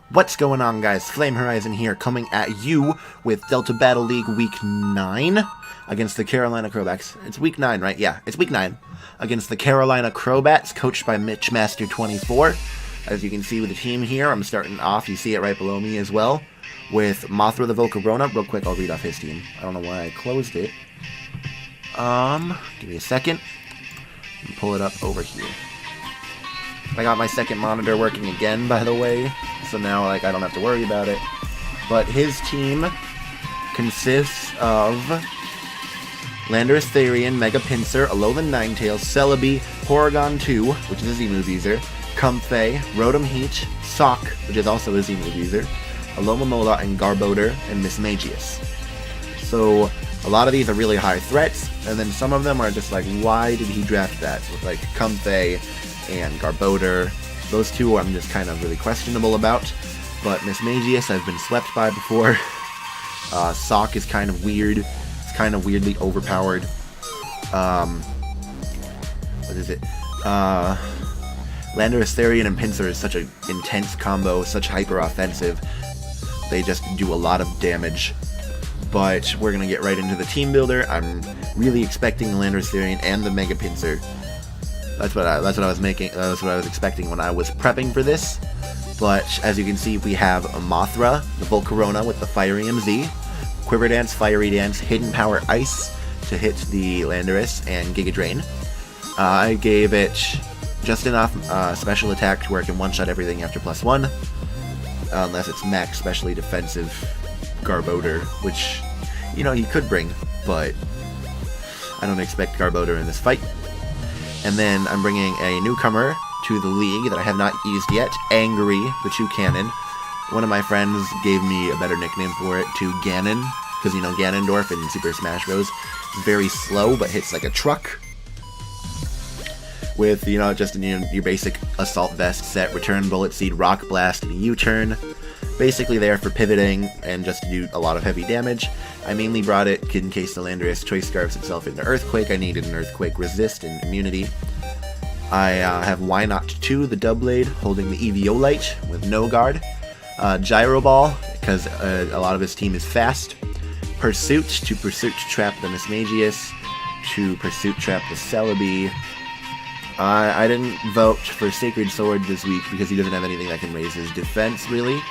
What's going on, guys? FlameHorizon here, coming at you with Delta Battle League Week 9 against the Carolina Crobats. It's Week 9, right? Yeah, it's Week 9 against the Carolina Crobats, coached by Mitchmaster24. As you can see with the team here, I'm starting off, you see it right below me as well, with Mothra the Volcarona. Real quick, I'll read off his team. I don't know why I closed it. Give me a second. Pull it up over here. I got my second monitor working again, by the way, so now I don't have to worry about it. But his team consists of Landorus Therian, Mega Pinsir, Alolan Ninetales, Celebi, Porygon 2, which is a Z-move user, Comfey, Rotom Heat, Sock, which is also a Z-move user, Alomomola, and Garbodor, and Mismagius. So a lot of these are really high threats, and then some of them are just like, why did he draft that? With like Comfey and Garbodor. Those two I'm just kind of really questionable about. But Mismagius I've been swept by before. Sock is kind of weird. It's kind of weirdly overpowered. What is it? Landorus Therian and Pinsir is such an intense combo, such hyper offensive. They just do a lot of damage. But we're gonna get right into the team builder. I'm really expecting the Landorus Therian and the Mega Pinsir. That's what I was expecting when I was prepping for this. But as you can see, we have a Mothra, the Volcarona with the Fiery MZ, Quiver Dance, Fiery Dance, Hidden Power Ice to hit the Landorus, and Giga Drain. I gave it just enough special attack to where it can one-shot everything after +1, unless it's max specially defensive Garbodor, which, you know, he could bring, but I don't expect Garbodor in this fight. And then I'm bringing a newcomer to the league that I have not used yet, Angry, the Toucannon. One of my friends gave me a better nickname for it, to Ganon, because, you know, Ganondorf in Super Smash Bros. Is very slow, but hits like a truck. With, you know, just your basic Assault Vest set, Return Bullet Seed, Rock Blast, and U-Turn. Basically there for pivoting and just to do a lot of heavy damage. I mainly brought it in case the Landorus Choice Scarfs itself into Earthquake. I needed an Earthquake resist and immunity. I have Why Not 2, the Doublade, holding the Eviolite with no guard. Gyro Ball, because a lot of his team is fast. Pursuit to trap the Mismagius, to Pursuit trap the Celebi. I didn't vote for Sacred Sword this week because he doesn't have anything that can raise his defense, really.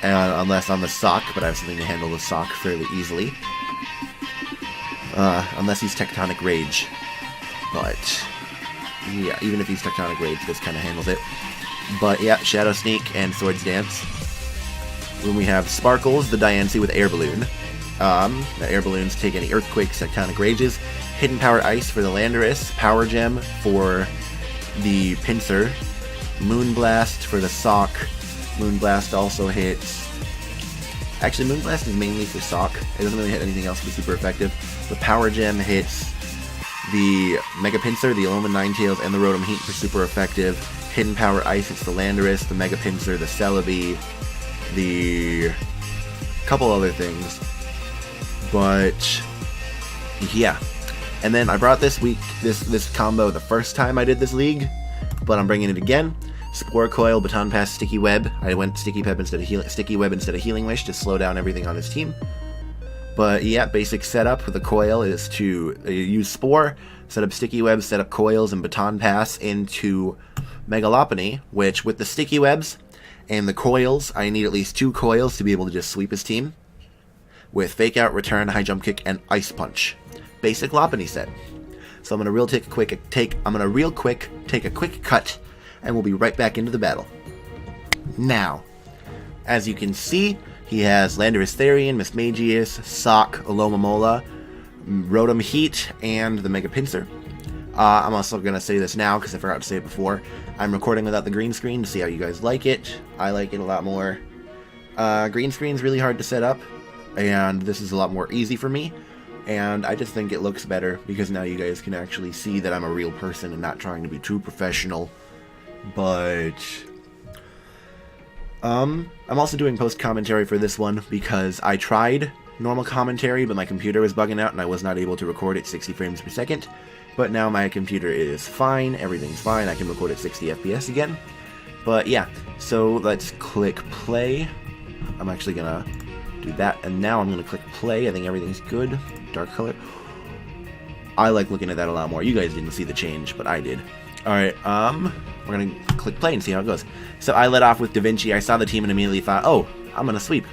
Unless on the Sock, but I have something to handle the Sock fairly easily. Unless he's Tectonic Rage. But, yeah, even if he's Tectonic Rage, this kind of handles it. But, yeah, Shadow Sneak and Swords Dance. When we have Sparkles, the Diancie with Air Balloon. The Air Balloons take any Earthquakes, Tectonic Rages. Hidden Power Ice for the Landorus. Power Gem for the Pinsir. Moonblast for the Sock. Moonblast also hits... Actually, Moonblast is mainly for Sock. It doesn't really hit anything else, but super effective. The Power Gem hits the Mega Pinsir, the Alolan Ninetales, and the Rotom Heat for super effective. Hidden Power Ice hits the Landorus, the Mega Pinsir, the Celebi, the... couple other things. But... yeah. And then I brought this combo the first time I did this league, but I'm bringing it again. Spore Coil, Baton Pass, Sticky Web. I went Sticky Web instead of Healing Wish to slow down everything on his team. But yeah, basic setup with the Coil is to use Spore, set up Sticky Webs, set up Coils, and Baton Pass into Megalopony, which with the Sticky Webs and the Coils, I need at least 2 Coils to be able to just sweep his team. With Fake Out, Return, High Jump Kick, and Ice Punch. Basic Lopunny set. So I'm gonna real quick take a quick cut, and we'll be right back into the battle. Now, as you can see, he has Landorus Therian, Mismagius, Sock, Alomomola, Rotom Heat, and the Mega Pinsir. I'm also gonna say this now because I forgot to say it before. I'm recording without the green screen to see how you guys like it. I like it a lot more. Green screen's really hard to set up, and this is a lot more easy for me. And I just think it looks better because now you guys can actually see that I'm a real person and not trying to be too professional. But I'm also doing post commentary for this one because I tried normal commentary, but my computer was bugging out and I was not able to record at 60 frames per second. But now my computer is fine, everything's fine, I can record at 60 FPS again. But yeah, so let's click play. I'm actually gonna do that, and now I'm gonna click play. I think everything's good. Dark color. I like looking at that a lot more. You guys didn't see the change, but I did. Alright, we're gonna click play and see how it goes. So I led off with Da Vinci. I saw the team and immediately thought, oh, I'm gonna sweep.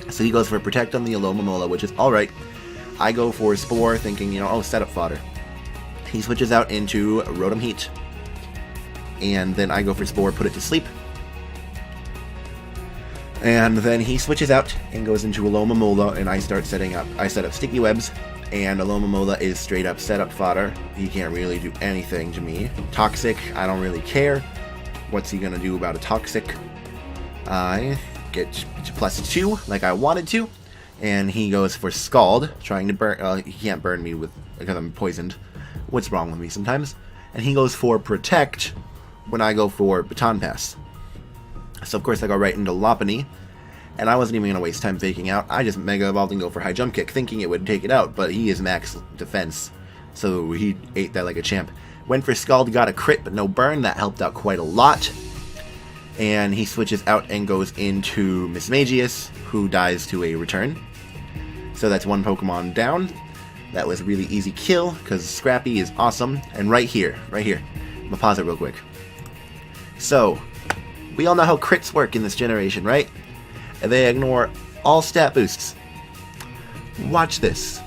So he goes for Protect on the Alomomola, which is alright. I go for Spore, thinking, you know, oh, setup fodder. He switches out into Rotom Heat. And then I go for Spore, put it to sleep. And then he switches out and goes into Alomomola, and I start setting up. I set up Sticky Webs, and Alomomola is straight up setup fodder. He can't really do anything to me. Toxic, I don't really care. What's he gonna do about a Toxic? I get to +2 like I wanted to, and he goes for Scald, trying to burn. He can't burn me because I'm poisoned. What's wrong with me sometimes? And he goes for Protect when I go for Baton Pass. So of course I go right into Lopunny, and I wasn't even going to waste time faking out. I just Mega Evolved and go for High Jump Kick, thinking it would take it out, but he is max defense, so he ate that like a champ. Went for Scald, got a crit, but no burn. That helped out quite a lot. And he switches out and goes into Mismagius, who dies to a return. So that's one Pokemon down. That was a really easy kill, because Scrappy is awesome. And right here, I'm going to pause it real quick. So, we all know how crits work in this generation, right? And they ignore all stat boosts. Watch this.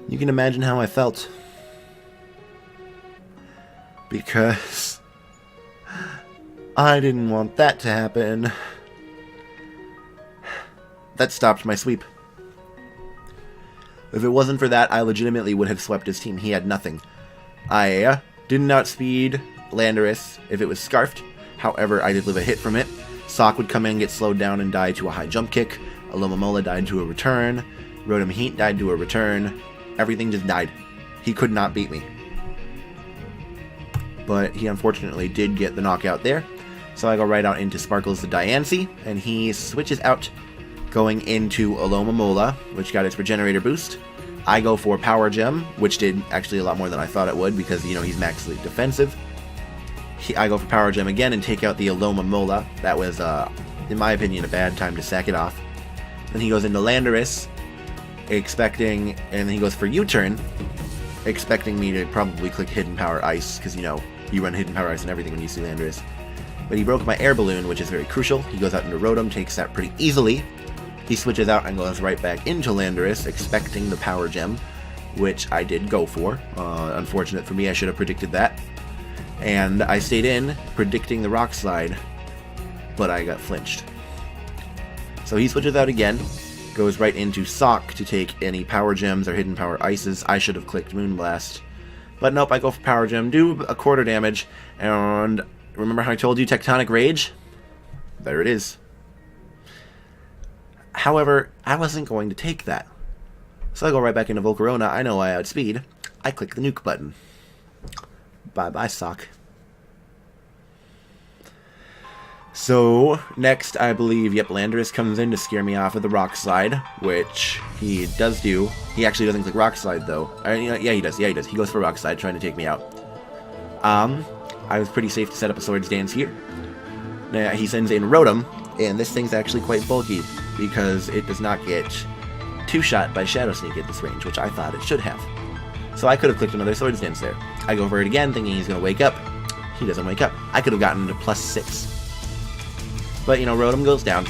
You can imagine how I felt. Because I didn't want that to happen. That stopped my sweep. If it wasn't for that, I legitimately would have swept his team. He had nothing. I didn't outspeed Landorus if it was Scarfed. However, I did live a hit from it. Sock would come in, get slowed down, and die to a High Jump Kick. Alomomola died to a return. Rotom Heat died to a return. Everything just died. He could not beat me. But he unfortunately did get the knockout there. So I go right out into Sparkles the Diancie, and he switches out going into Alomomola, which got its Regenerator boost. I go for Power Gem, which did actually a lot more than I thought it would, because, you know, he's maximally defensive. I go for Power Gem again and take out the Alomomola. That was, in my opinion, a bad time to sack it off. Then he goes into Landorus, expecting, and then he goes for U-turn, expecting me to probably click Hidden Power Ice, because, you know, you run Hidden Power Ice and everything when you see Landorus. But he broke my Air Balloon, which is very crucial. He goes out into Rotom, takes that pretty easily. He switches out and goes right back into Landorus, expecting the Power Gem, which I did go for. Unfortunate for me, I should have predicted that. And I stayed in, predicting the Rock Slide, but I got flinched. So he switches out again, goes right into Sock to take any Power Gems or Hidden Power Ices. I should have clicked Moonblast. But nope, I go for Power Gem, do a quarter damage, and remember how I told you Tectonic Rage? There it is. However, I wasn't going to take that. So I go right back into Volcarona. I know I outspeed. I click the nuke button. Bye-bye, Sock. So, next, I believe, yep, Landorus comes in to scare me off of the Rock Slide, which he does do. He actually doesn't click Rock Slide, though. Yeah, he does. Yeah, he does. He goes for Rock Slide, trying to take me out. I was pretty safe to set up a Swords Dance here. Now, he sends in Rotom, and this thing's actually quite bulky, because it does not get two-shot by Shadow Sneak at this range, which I thought it should have. So I could have clicked another Swords Dance there. I go for it again, thinking he's going to wake up. He doesn't wake up. I could have gotten to +6. But, you know, Rotom goes down.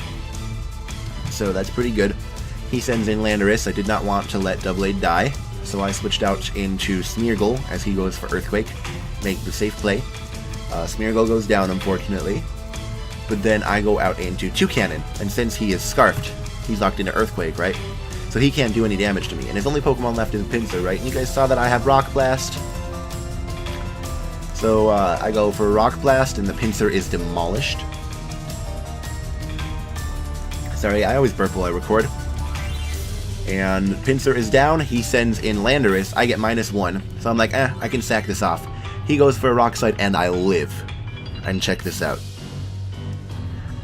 So that's pretty good. He sends in Landorus. I did not want to let Doublade die, so I switched out into Smeargle as he goes for Earthquake. Make the safe play. Smeargle goes down, unfortunately. But then I go out into Toucannon, and since he is Scarfed, he's locked into Earthquake, right? So he can't do any damage to me, and his only Pokemon left is Pinsir, right? And you guys saw that I have Rock Blast. So I go for Rock Blast, and the Pinsir is demolished. Sorry, I always burp while I record. And Pinsir is down, he sends in Landorus, I get -1. So I'm like, I can sack this off. He goes for a Rock Slide, and I live. And check this out.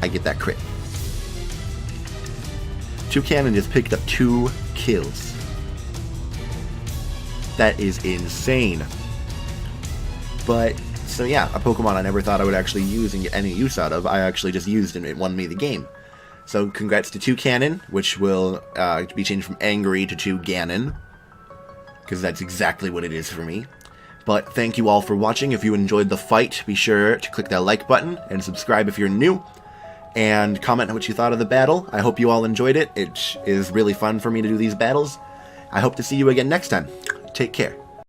I get that crit. Toucannon just picked up 2 kills. That is insane. But, so yeah, a Pokemon I never thought I would actually use and get any use out of, I actually just used and it won me the game. So congrats to Toucannon, which will be changed from Angry to Ganon, because that's exactly what it is for me. But thank you all for watching. If you enjoyed the fight, be sure to click that like button and subscribe if you're new. And comment what you thought of the battle. I hope you all enjoyed it. It is really fun for me to do these battles. I hope to see you again next time. Take care.